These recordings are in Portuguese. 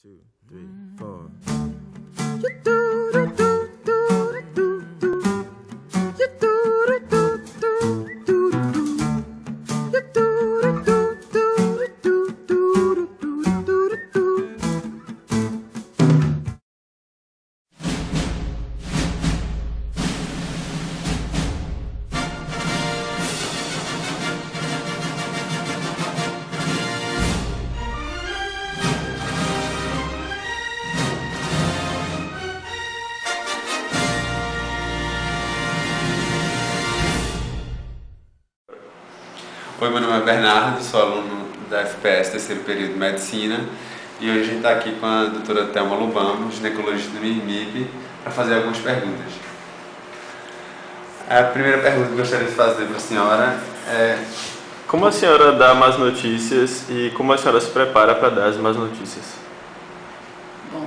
2, 3, 4. Oi, meu nome é Bernardo, sou aluno da FPS, terceiro período de Medicina, e hoje a gente está aqui com a doutora Thelma Lubamo, ginecologista do MIMIP, para fazer algumas perguntas. A primeira pergunta que eu gostaria de fazer para a senhora é: como a senhora dá más notícias e como a senhora se prepara para dar as más notícias? Bom,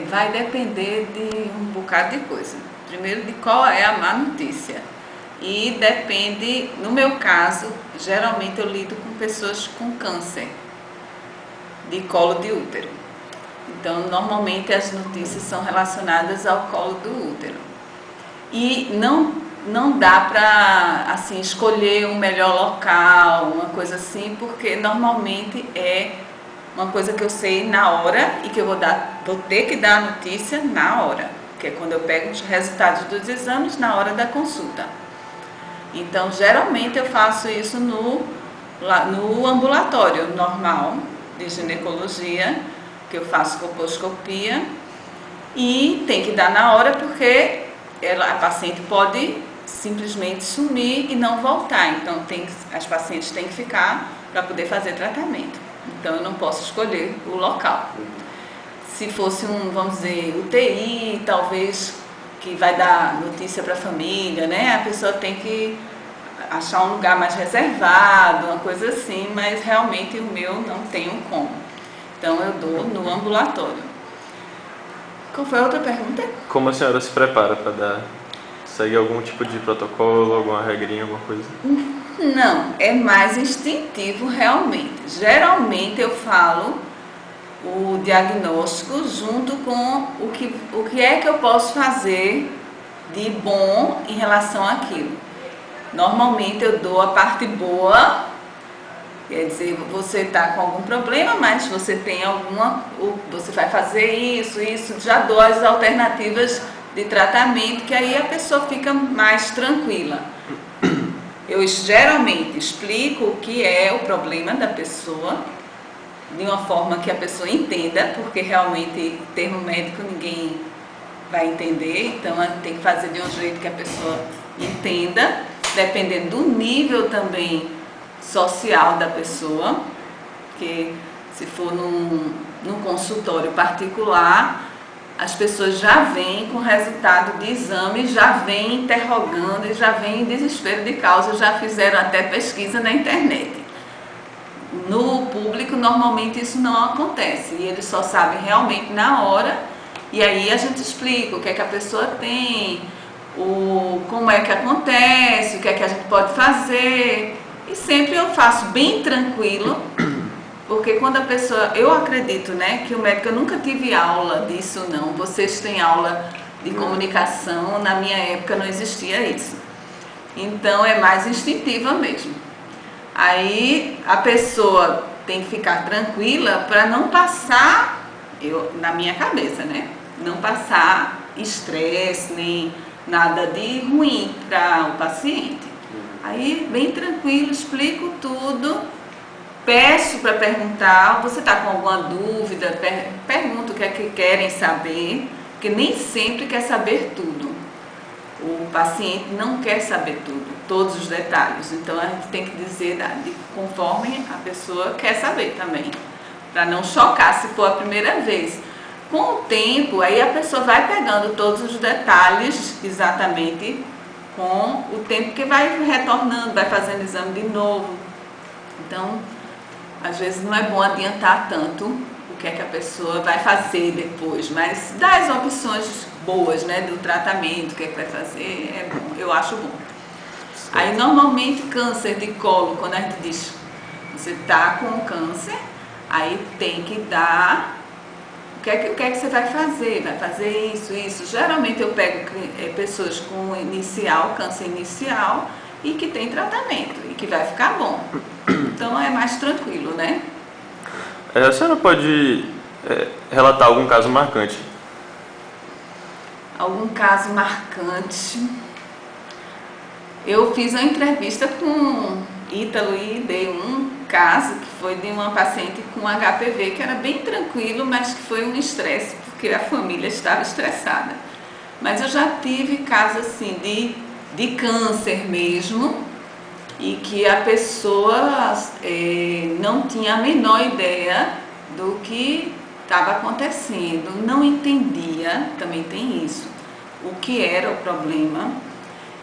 vai depender de um bocado de coisa. Primeiro, de qual é a má notícia. E depende, no meu caso, geralmente eu lido com pessoas com câncer de colo de útero. Então, normalmente as notícias são relacionadas ao colo do útero. E não dá para assim, escolher um melhor local, uma coisa assim, porque normalmente é uma coisa que eu sei na hora e que eu vou ter que dar a notícia na hora, que é quando eu pego os resultados dos exames na hora da consulta. Então, geralmente eu faço isso no ambulatório normal de ginecologia, que eu faço colposcopia, e tem que dar na hora porque a paciente pode simplesmente sumir e não voltar. Então, as pacientes têm que ficar para poder fazer tratamento. Então, eu não posso escolher o local. Se fosse vamos dizer, UTI, talvez, que vai dar notícia para a família, né? A pessoa tem que achar um lugar mais reservado, uma coisa assim, mas realmente o meu não tenho como. Então eu dou no ambulatório. Qual foi a outra pergunta? Como a senhora se prepara para dar? Segue algum tipo de protocolo, alguma regrinha, alguma coisa? Não, é mais instintivo realmente. Geralmente eu falo o diagnóstico junto com o que é que eu posso fazer de bom em relação àquilo. Normalmente eu dou a parte boa, quer dizer, você está com algum problema, mas você tem você vai fazer isso, já dou as alternativas de tratamento, que aí a pessoa fica mais tranquila. Eu geralmente explico o que é o problema da pessoa, de uma forma que a pessoa entenda, porque realmente termo médico ninguém vai entender, então tem que fazer de um jeito que a pessoa entenda, dependendo do nível também social da pessoa, porque se for num consultório particular, as pessoas já vêm com resultado de exame, já vêm interrogando e já vêm em desespero de causa, já fizeram até pesquisa na internet. No público, normalmente isso não acontece e eles só sabem realmente na hora, e aí a gente explica o que é que a pessoa tem, como é que acontece, o que é que a gente pode fazer, e sempre eu faço bem tranquilo, porque quando a pessoa, eu acredito, né, que o médico, eu nunca tive aula disso não, vocês têm aula de comunicação, na minha época não existia isso, então é mais instintiva mesmo. Aí a pessoa tem que ficar tranquila para não passar, na minha cabeça, né? Não passar estresse nem nada de ruim para o paciente. Aí, bem tranquilo, explico tudo, peço para perguntar, você está com alguma dúvida, pergunto o que é que querem saber, porque nem sempre quer saber tudo. O paciente não quer saber tudo, todos os detalhes, então a gente tem que dizer conforme a pessoa quer saber também, para não chocar se for a primeira vez. Com o tempo, aí a pessoa vai pegando todos os detalhes exatamente com o tempo que vai retornando, vai fazendo exame de novo. Então, às vezes não é bom adiantar tanto o que é que a pessoa vai fazer depois, mas dá as opções boas, né, do tratamento, o que é que vai fazer, é bom, eu acho bom. Aí normalmente câncer de colo, quando a gente diz você está com câncer, Aí tem que dar o que é que você vai fazer? Vai fazer isso, isso. Geralmente eu pego pessoas com câncer inicial e que tem tratamento e que vai ficar bom. Então é mais tranquilo, né? A senhora pode relatar algum caso marcante? Algum caso marcante? Eu fiz uma entrevista com Ítalo e dei um caso que foi de uma paciente com HPV, que era bem tranquilo, mas que foi um estresse, porque a família estava estressada. Mas eu já tive casos assim de câncer mesmo, e que a pessoa não tinha a menor ideia do que estava acontecendo, não entendia, também tem isso, o que era o problema.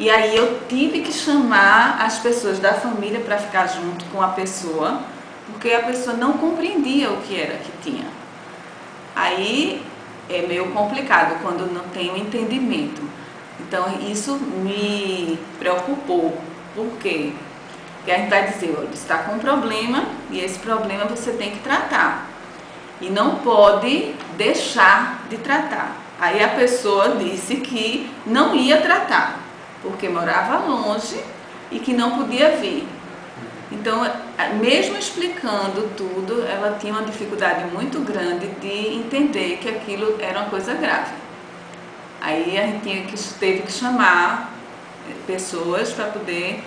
E aí eu tive que chamar as pessoas da família para ficar junto com a pessoa, porque a pessoa não compreendia o que era que tinha. Aí é meio complicado quando não tem um entendimento. Então isso me preocupou. Por quê? Porque a gente vai dizer, olha, você está com um problema e esse problema você tem que tratar. E não pode deixar de tratar. Aí a pessoa disse que não ia tratar, porque morava longe e que não podia vir. Então, mesmo explicando tudo, ela tinha uma dificuldade muito grande de entender que aquilo era uma coisa grave. Aí a gente teve que chamar pessoas para poder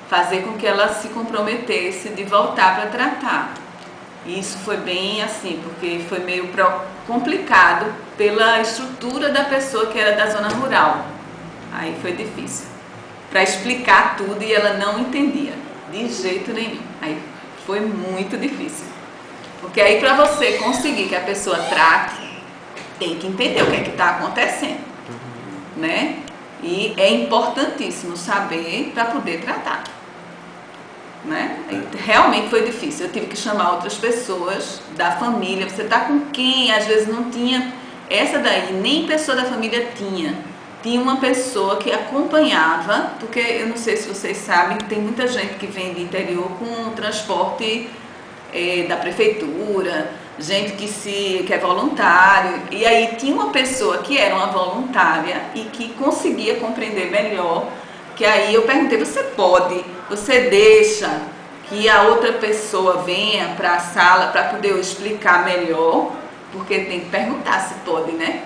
fazer com que ela se comprometesse de voltar para tratar. E isso foi bem assim, porque foi meio complicado pela estrutura da pessoa que era da zona rural. Aí foi difícil. Para explicar tudo e ela não entendia, de jeito nenhum. Aí foi muito difícil. Porque aí para você conseguir que a pessoa trate, tem que entender o que é que está acontecendo, né? E é importantíssimo saber para poder tratar, né? Realmente foi difícil. Eu tive que chamar outras pessoas da família. Você está com quem? Às vezes não tinha. Essa daí, nem pessoa da família tinha. Tinha uma pessoa que acompanhava, porque eu não sei se vocês sabem, tem muita gente que vem do interior com transporte da prefeitura, gente que é voluntário. E aí tinha uma pessoa que era uma voluntária e que conseguia compreender melhor. Que aí eu perguntei, você deixa que a outra pessoa venha para a sala para poder eu explicar melhor? Porque tem que perguntar se pode, né?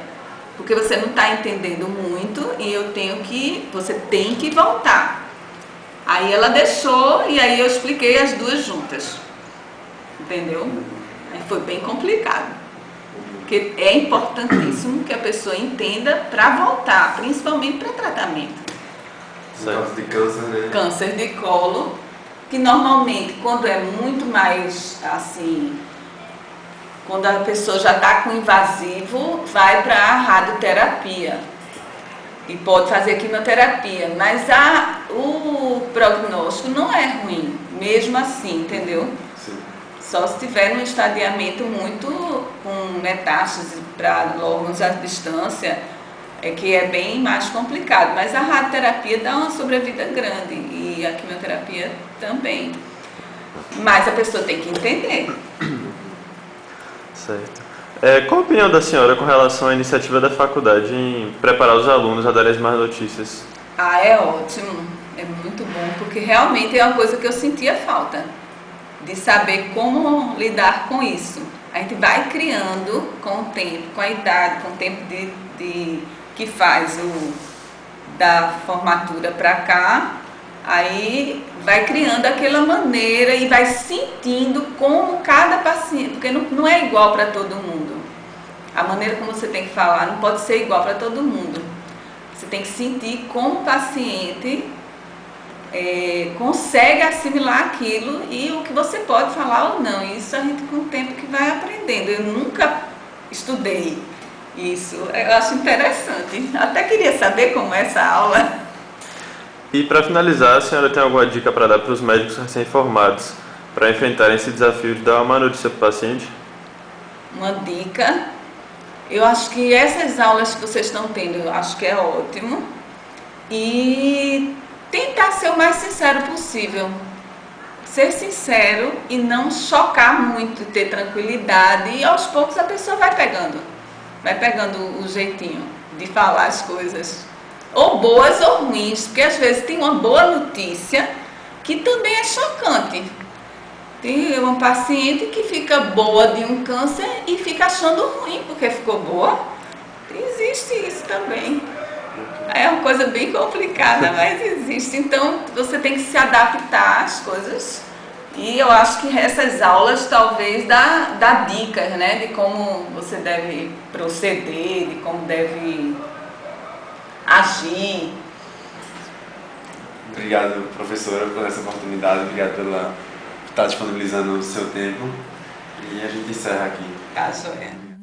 Porque você não está entendendo muito e você tem que voltar. Aí ela deixou e aí eu expliquei as duas juntas. Entendeu? Aí foi bem complicado. Porque é importantíssimo que a pessoa entenda para voltar, principalmente para tratamento. No caso de câncer, né? Câncer de colo, que normalmente quando é muito mais assim, quando a pessoa já está com invasivo, vai para a radioterapia e pode fazer quimioterapia, mas o prognóstico não é ruim, mesmo assim, entendeu? Sim. Só se tiver um estadiamento muito com metástase para órgãos à distância, que é bem mais complicado, mas a radioterapia dá uma sobrevida grande e a quimioterapia também. Mas a pessoa tem que entender. Certo. Qual a opinião da senhora com relação à iniciativa da faculdade em preparar os alunos a darem as más notícias? É ótimo, é muito bom, porque realmente é uma coisa que eu sentia falta, de saber como lidar com isso. A gente vai criando com o tempo, com a idade, com o tempo que faz da formatura para cá, aí vai criando aquela maneira e vai sentindo como cada paciente, porque não é igual para todo mundo. A maneira como você tem que falar não pode ser igual para todo mundo. Você tem que sentir como o paciente consegue assimilar aquilo e o que você pode falar ou não. Isso a gente com o tempo que vai aprendendo. Eu nunca estudei isso, eu acho interessante. Até queria saber como é essa aula. E para finalizar, a senhora tem alguma dica para dar para os médicos recém-formados para enfrentarem esse desafio de dar uma má notícia para o paciente? Uma dica, eu acho que essas aulas que vocês estão tendo, eu acho que é ótimo. E tentar ser o mais sincero possível. ser sincero e não chocar muito, ter tranquilidade, e aos poucos a pessoa vai pegando o jeitinho de falar as coisas, ou boas ou ruins, porque às vezes tem uma boa notícia que também é chocante. Tem uma paciente que fica boa de um câncer e fica achando ruim porque ficou boa. Existe isso também. É uma coisa bem complicada, mas existe. Então, você tem que se adaptar às coisas. E eu acho que essas aulas talvez dá dicas, né, de como você deve proceder, de como deve agir. Obrigado, professora, por essa oportunidade. Obrigado por estar disponibilizando o seu tempo. E a gente encerra aqui. Tá, joia.